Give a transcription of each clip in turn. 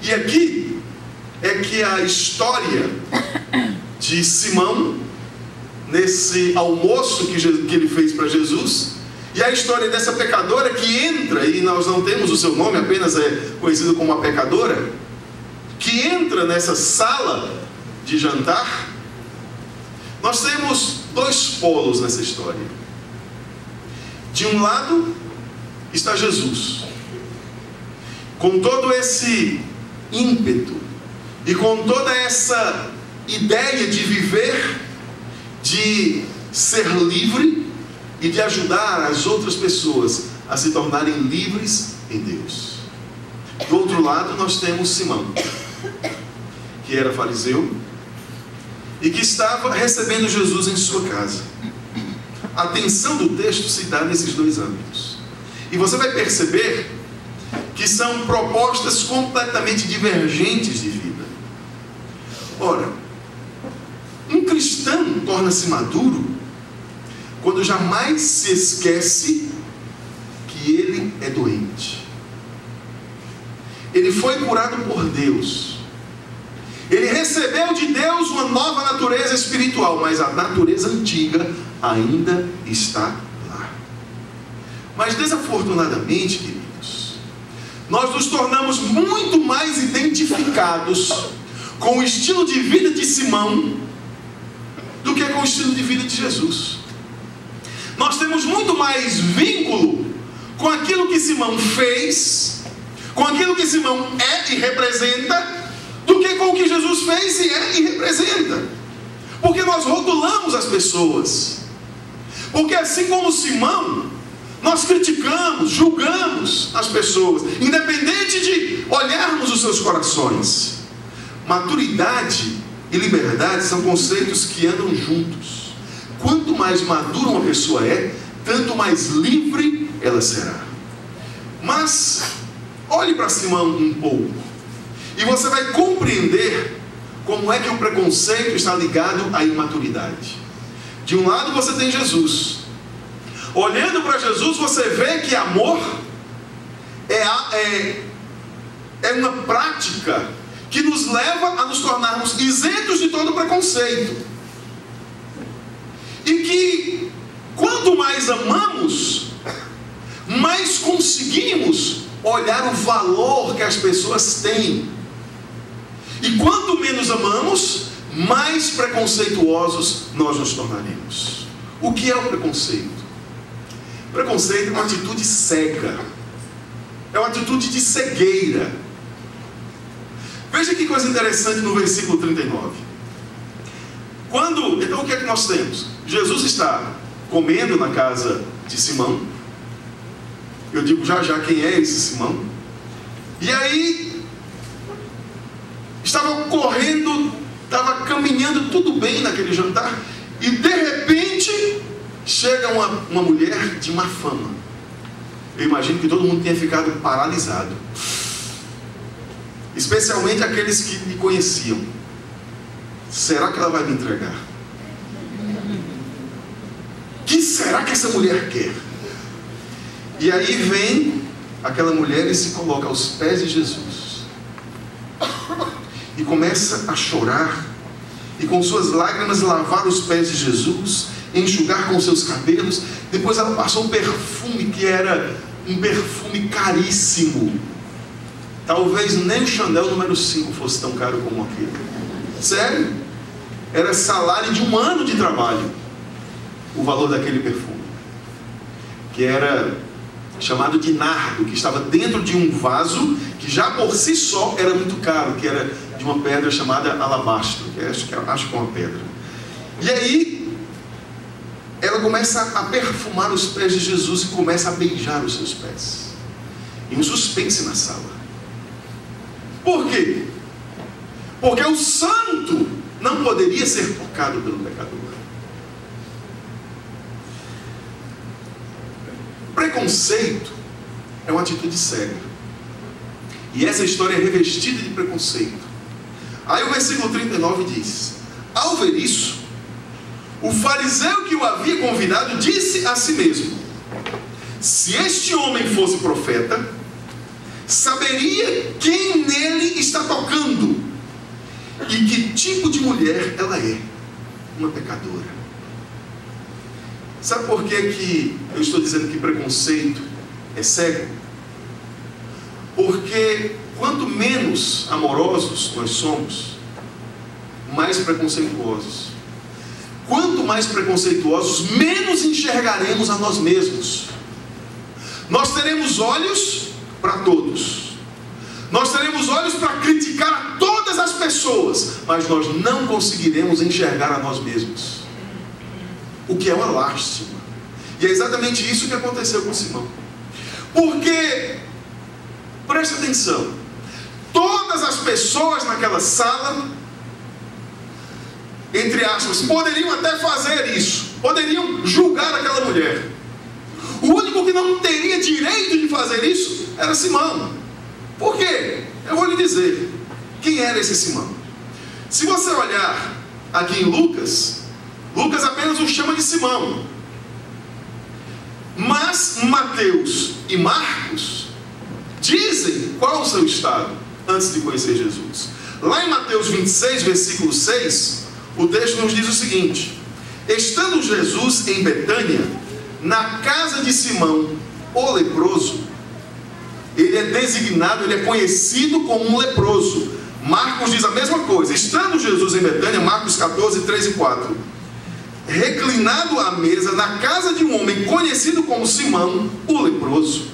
E aqui é que a história de Simão, nesse almoço que ele fez para Jesus, e a história dessa pecadora que entra, e nós não temos o seu nome, apenas é conhecido como uma pecadora, que entra nessa sala de jantar. Nós temos dois polos nessa história. De um lado está Jesus, com todo esse ímpeto e com toda essa ideia de viver, de ser livre e de ajudar as outras pessoas a se tornarem livres em Deus. Do outro lado nós temos Simão, que era fariseu e que estava recebendo Jesus em sua casa. A atenção do texto se dá nesses dois âmbitos. E você vai perceber que são propostas completamente divergentes de vida. Ora, um cristão torna-se maduro quando jamais se esquece que ele é doente. Ele foi curado por Deus. Ele recebeu de Deus uma nova natureza espiritual, mas a natureza antiga ainda está lá. Mas desafortunadamente, queridos, nós nos tornamos muito mais identificados com o estilo de vida de Simão do que com o estilo de vida de Jesus. Nós temos muito mais vínculo com aquilo que Simão fez, com aquilo que Simão é e representa, do que com o que Jesus fez e é e representa. Porque nós rotulamos as pessoas. Porque assim como Simão, nós criticamos, julgamos as pessoas, independente de olharmos os seus corações. Maturidade e liberdade são conceitos que andam juntos. Quanto mais madura uma pessoa é, tanto mais livre ela será. Mas olhe para Simão um pouco, e você vai compreender como é que o preconceito está ligado à imaturidade. De um lado você tem Jesus. Olhando para Jesus, você vê que amor é uma prática que nos leva a nos tornarmos isentos de todo preconceito. E que quanto mais amamos, mais conseguimos olhar o valor que as pessoas têm. E quanto menos amamos, mais preconceituosos nós nos tornaremos. O que é o preconceito? O preconceito é uma atitude cega. É uma atitude de cegueira. Veja que coisa interessante no versículo 39. Então o que é que nós temos? Jesus está comendo na casa de Simão. Eu digo já quem é esse Simão. E aí estava correndo, estava caminhando tudo bem naquele jantar, e de repente chega uma mulher de má fama. Eu imagino que todo mundo tenha ficado paralisado, especialmente aqueles que me conheciam. Será que ela vai me entregar? O que será que essa mulher quer? E aí vem aquela mulher e se coloca aos pés de Jesus e começa a chorar, e com suas lágrimas lavar os pés de Jesus, enxugar com seus cabelos. Depois ela passou um perfume que era um perfume caríssimo. Talvez nem o Chanel número 5 fosse tão caro como aquele. Sério? Era salário de um ano de trabalho o valor daquele perfume, que era chamado de nardo, que estava dentro de um vaso que já por si só era muito caro, que era de uma pedra chamada alabastro, que acho que é uma pedra. E aí ela começa a perfumar os pés de Jesus e começa a beijar os seus pés. E um suspense na sala. Por quê? Porque o santo não poderia ser tocado pelo pecador. Preconceito é uma atitude cega. E essa história é revestida de preconceito. Aí o versículo 39 diz: ao ver isso, o fariseu que o havia convidado disse a si mesmo: se este homem fosse profeta, saberia quem nele está tocando e que tipo de mulher ela é. Uma pecadora. Sabe por que eu estou dizendo que preconceito é cego? Porque quanto menos amorosos nós somos, mais preconceituosos. Quanto mais preconceituosos, menos enxergaremos a nós mesmos. Nós teremos olhos para todos. Nós teremos olhos para criticar a todas as pessoas, mas nós não conseguiremos enxergar a nós mesmos. O que é uma lástima. E é exatamente isso que aconteceu com Simão. Porque, preste atenção, todas as pessoas naquela sala, entre aspas, poderiam até fazer isso, poderiam julgar aquela mulher. O único que não teria direito de fazer isso era Simão. Por quê? Eu vou lhe dizer quem era esse Simão. Se você olhar aqui em Lucas, Lucas apenas o chama de Simão. Mas Mateus e Marcos dizem qual é o seu estado antes de conhecer Jesus. Lá em Mateus 26, versículo 6, o texto nos diz o seguinte: estando Jesus em Betânia, na casa de Simão, o leproso, ele é designado, ele é conhecido como um leproso. Marcos diz a mesma coisa. Estando Jesus em Betânia, Marcos 14, 3 e 4, reclinado à mesa na casa de um homem conhecido como Simão, o leproso.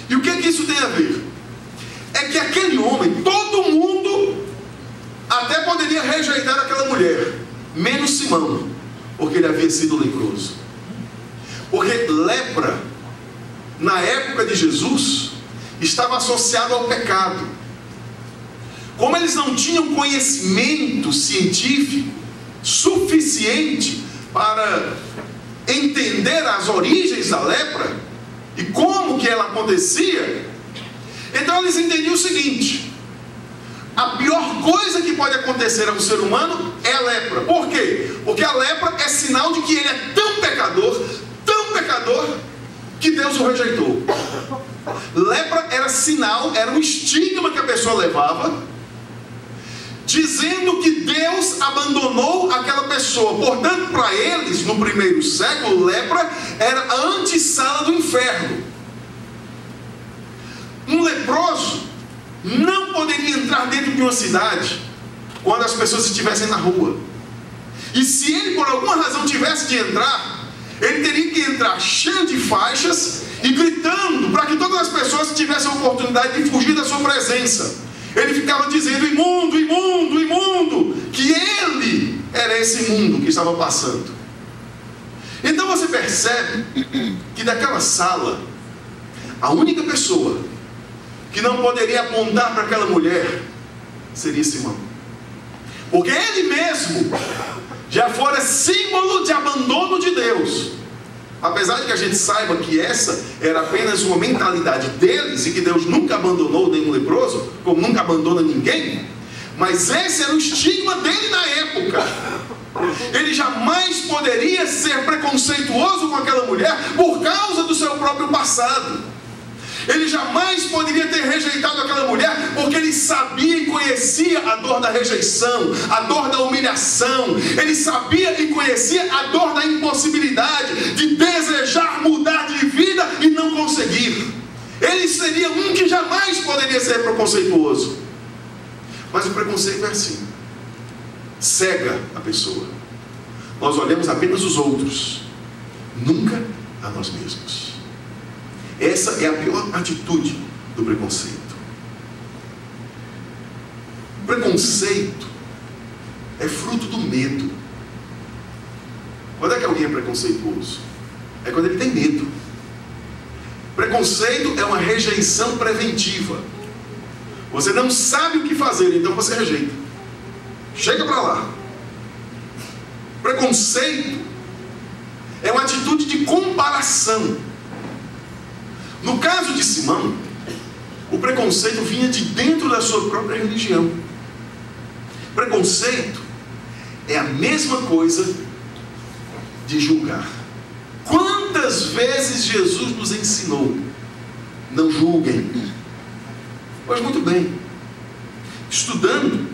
E o que é que isso tem a ver? É que aquele homem, todo mundo até poderia rejeitar aquela mulher, menos Simão, porque ele havia sido leproso. Porque lepra, na época de Jesus, estava associado ao pecado. Como eles não tinham conhecimento científico suficiente para entender as origens da lepra e como que ela acontecia, então eles entendiam o seguinte: a pior coisa que pode acontecer a um ser humano é a lepra. Por quê? Porque a lepra é sinal de que ele é tão pecador, que Deus o rejeitou. Lepra era sinal, era um estigma que a pessoa levava, dizendo que Deus abandonou aquela pessoa. Portanto, para eles, no primeiro século, lepra era a antessala do inferno. Um leproso não poderia entrar dentro de uma cidade quando as pessoas estivessem na rua. E se ele, por alguma razão, tivesse de entrar, ele teria que entrar cheio de faixas e gritando para que todas as pessoas tivessem a oportunidade de fugir da sua presença. Ele ficava dizendo: imundo, imundo, imundo, que ele era esse mundo que estava passando. Então você percebe que daquela sala, a única pessoa que não poderia apontar para aquela mulher seria Simão. Porque ele mesmo já fora símbolo de abandono de Deus. Apesar de que a gente saiba que essa era apenas uma mentalidade deles e que Deus nunca abandonou nenhum leproso, como nunca abandona ninguém, mas esse era o estigma dele na época. Ele jamais poderia ser preconceituoso com aquela mulher por causa do seu próprio passado. Ele jamais poderia ter rejeitado aquela mulher porque ele sabia e conhecia a dor da rejeição, a dor da humilhação. Ele sabia e conhecia a dor da impossibilidade de desejar mudar de vida e não conseguir. Ele seria um que jamais poderia ser preconceituoso. Mas o preconceito é assim: cega a pessoa. Nós olhamos apenas os outros, nunca a nós mesmos. Essa é a pior atitude do preconceito. O preconceito é fruto do medo. Quando é que alguém é preconceituoso? É quando ele tem medo. Preconceito é uma rejeição preventiva. Você não sabe o que fazer, então você rejeita. Chega para lá. Preconceito é uma atitude de comparação. No caso de Simão, o preconceito vinha de dentro da sua própria religião. Preconceito é a mesma coisa de julgar. Quantas vezes Jesus nos ensinou: não julguem, Pois muito bem, estudando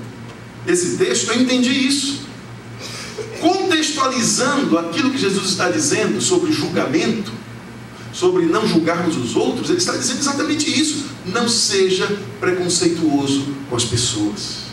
esse texto, eu entendi isso. Contextualizando aquilo que Jesus está dizendo sobre julgamento, sobre não julgarmos os outros, ele está dizendo exatamente isso: não seja preconceituoso com as pessoas.